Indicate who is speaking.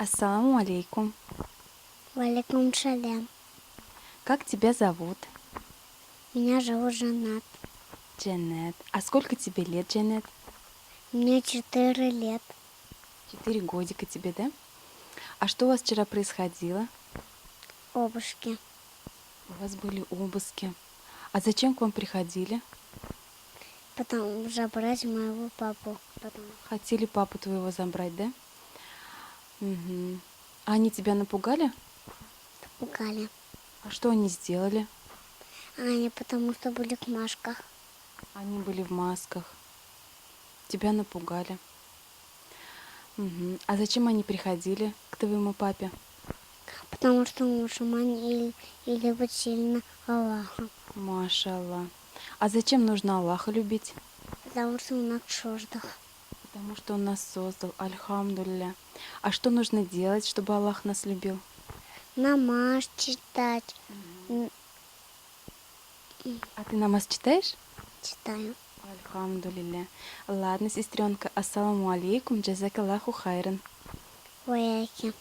Speaker 1: Ассаламу алейкум.
Speaker 2: Валикум шалям.
Speaker 1: Как тебя зовут?
Speaker 2: Меня зовут Жанат.
Speaker 1: Дженнет. А сколько тебе лет, Дженнет?
Speaker 2: Мне 4 лет.
Speaker 1: 4 годика тебе, да? А что у вас вчера происходило?
Speaker 2: Обыски.
Speaker 1: У вас были обыски. А зачем к вам приходили?
Speaker 2: Потом забрать моего папу.
Speaker 1: Хотели папу твоего забрать, да? Угу. А они тебя напугали?
Speaker 2: Пугали.
Speaker 1: А что они сделали?
Speaker 2: Они потому что были в масках.
Speaker 1: Они были в масках. Тебя напугали. Угу. А зачем они приходили к твоему папе?
Speaker 2: Потому что мусульмане и любят сильно Аллаха.
Speaker 1: Машаллах. А зачем нужно Аллаха любить?
Speaker 2: Потому что он нас создал.
Speaker 1: Потому что Он нас создал. Альхамдулилля. А что нужно делать, чтобы Аллах нас любил?
Speaker 2: Намаз читать.
Speaker 1: А ты намаз читаешь?
Speaker 2: Читаю.
Speaker 1: Альхамдулилля. Ладно, сестренка. Ассаламу алейкум. Джазакаллаху хайран.
Speaker 2: Вояки.